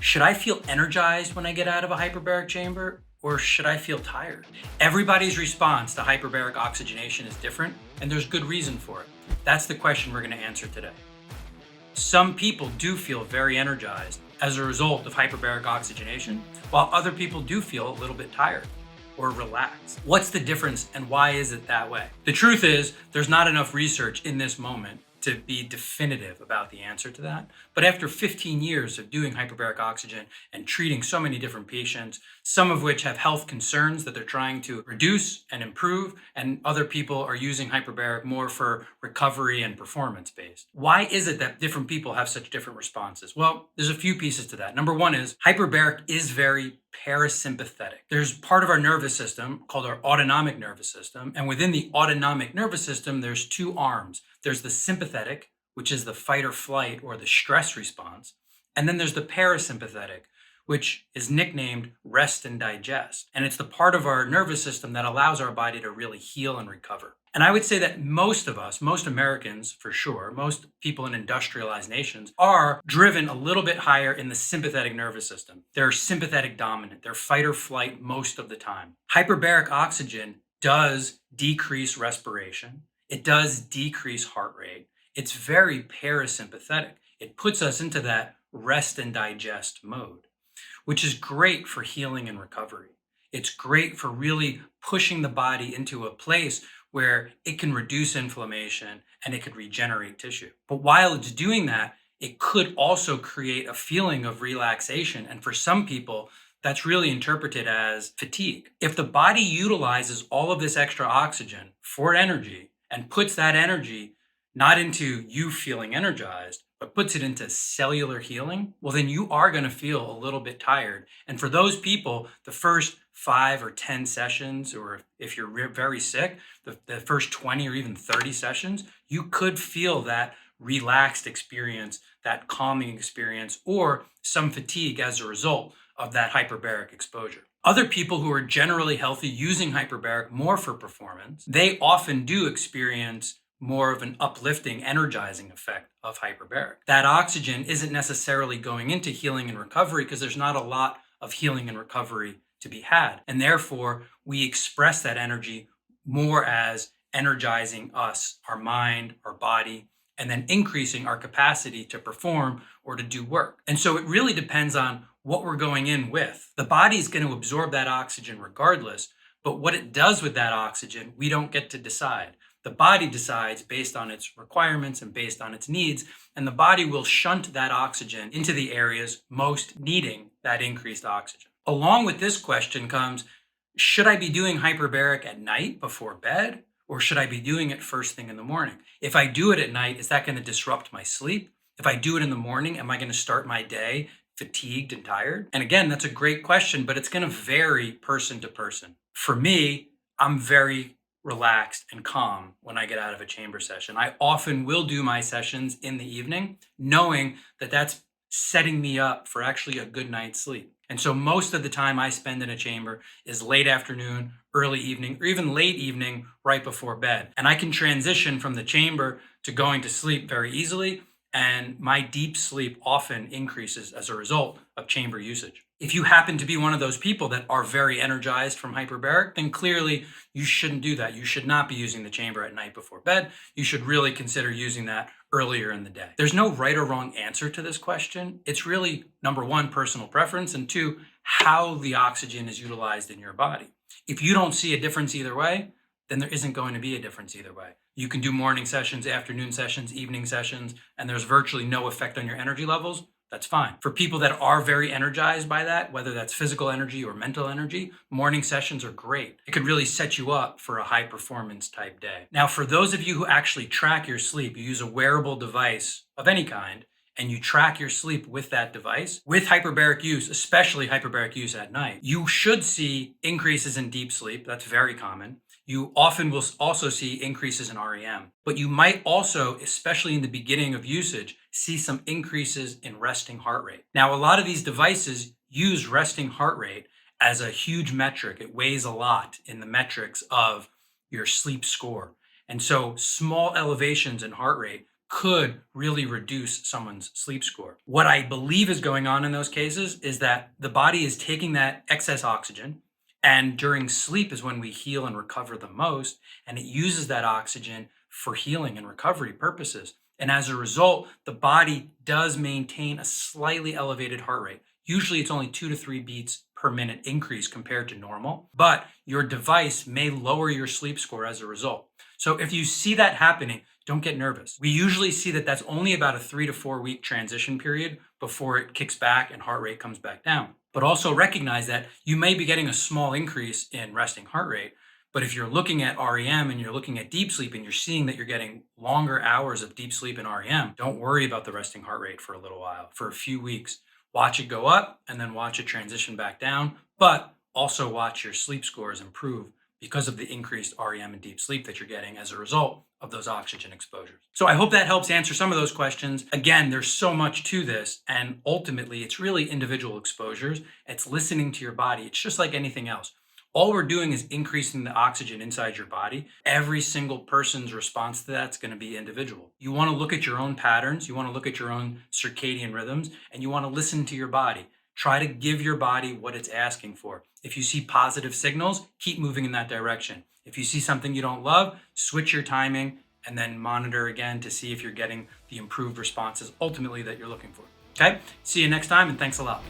Should I feel energized when I get out of a hyperbaric chamber, or should I feel tired? Everybody's response to hyperbaric oxygenation is different, and there's good reason for it. That's the question we're going to answer today. Some people do feel very energized as a result of hyperbaric oxygenation, while other people do feel a little bit tired or relaxed. What's the difference and why is it that way? The truth is, there's not enough research in this moment to be definitive about the answer to that. But after 15 years of doing hyperbaric oxygen and treating so many different patients, some of which have health concerns that they're trying to reduce and improve, and other people are using hyperbaric more for recovery and performance based. Why is it that different people have such different responses? Well, there's a few pieces to that. Number one is hyperbaric is very parasympathetic. There's part of our nervous system called our autonomic nervous system. And within the autonomic nervous system, there's two arms. There's the sympathetic, which is the fight or flight or the stress response. And then there's the parasympathetic, which is nicknamed rest and digest. And it's the part of our nervous system that allows our body to really heal and recover. And I would say that most of us, most Americans for sure, most people in industrialized nations are driven a little bit higher in the sympathetic nervous system. They're sympathetic dominant. They're fight or flight most of the time. Hyperbaric oxygen does decrease respiration. It does decrease heart rate. It's very parasympathetic. It puts us into that rest and digest mode, which is great for healing and recovery. It's great for really pushing the body into a place where it can reduce inflammation and it could regenerate tissue. But while it's doing that, it could also create a feeling of relaxation. And for some people, that's really interpreted as fatigue. If the body utilizes all of this extra oxygen for energy and puts that energy not into you feeling energized, but puts it into cellular healing, well, then you are going to feel a little bit tired. And for those people, the first 5 or 10 sessions, or if you're very sick, the first 20 or even 30 sessions, you could feel that relaxed experience, that calming experience, or some fatigue as a result of that hyperbaric exposure. Other people who are generally healthy using hyperbaric more for performance, they often do experience more of an uplifting, energizing effect of hyperbaric. That oxygen isn't necessarily going into healing and recovery because there's not a lot of healing and recovery to be had. And therefore, we express that energy more as energizing us, our mind, our body, and then increasing our capacity to perform or to do work. And so it really depends on what we're going in with. The body's going to absorb that oxygen regardless, but what it does with that oxygen, we don't get to decide. The body decides based on its requirements and based on its needs, and the body will shunt that oxygen into the areas most needing that increased oxygen. Along with this question comes, should I be doing hyperbaric at night before bed, or should I be doing it first thing in the morning? If I do it at night, is that going to disrupt my sleep? If I do it in the morning, am I going to start my day fatigued and tired? And again, that's a great question, but it's going to vary person to person. For me, I'm very relaxed and calm when I get out of a chamber session. I often will do my sessions in the evening, knowing that that's setting me up for actually a good night's sleep. And so most of the time I spend in a chamber is late afternoon, early evening, or even late evening right before bed. And I can transition from the chamber to going to sleep very easily. And my deep sleep often increases as a result of chamber usage. If you happen to be one of those people that are very energized from hyperbaric, then clearly you shouldn't do that. You should not be using the chamber at night before bed. You should really consider using that earlier in the day. There's no right or wrong answer to this question. It's really, number one, personal preference, and two, how the oxygen is utilized in your body. If you don't see a difference either way, then there isn't going to be a difference either way. You can do morning sessions, afternoon sessions, evening sessions, and there's virtually no effect on your energy levels. That's fine. For people that are very energized by that, whether that's physical energy or mental energy, morning sessions are great. It could really set you up for a high performance type day. Now, for those of you who actually track your sleep, you use a wearable device of any kind, and you track your sleep with that device, with hyperbaric use, especially hyperbaric use at night, you should see increases in deep sleep. That's very common. You often will also see increases in REM, but you might also, especially in the beginning of usage, see some increases in resting heart rate. Now, a lot of these devices use resting heart rate as a huge metric. It weighs a lot in the metrics of your sleep score. And so small elevations in heart rate could really reduce someone's sleep score. What I believe is going on in those cases is that the body is taking that excess oxygen, and during sleep is when we heal and recover the most, and it uses that oxygen for healing and recovery purposes. And as a result, the body does maintain a slightly elevated heart rate. Usually it's only 2 to 3 beats per minute increase compared to normal, but your device may lower your sleep score as a result. So if you see that happening, don't get nervous. We usually see that that's only about a 3 to 4 week transition period before it kicks back and heart rate comes back down. But also recognize that you may be getting a small increase in resting heart rate. But if you're looking at REM and you're looking at deep sleep and you're seeing that you're getting longer hours of deep sleep in REM, don't worry about the resting heart rate for a little while, for a few weeks. Watch it go up and then watch it transition back down, but also watch your sleep scores improve because of the increased REM and deep sleep that you're getting as a result of those oxygen exposures. So I hope that helps answer some of those questions. Again, there's so much to this, and ultimately it's really individual exposures. It's listening to your body. It's just like anything else. All we're doing is increasing the oxygen inside your body. Every single person's response to that's going to be individual. You want to look at your own patterns, you want to look at your own circadian rhythms, and you want to listen to your body. Try to give your body what it's asking for. If you see positive signals, keep moving in that direction. If you see something you don't love, switch your timing and then monitor again to see if you're getting the improved responses ultimately that you're looking for. Okay? See you next time, and thanks a lot.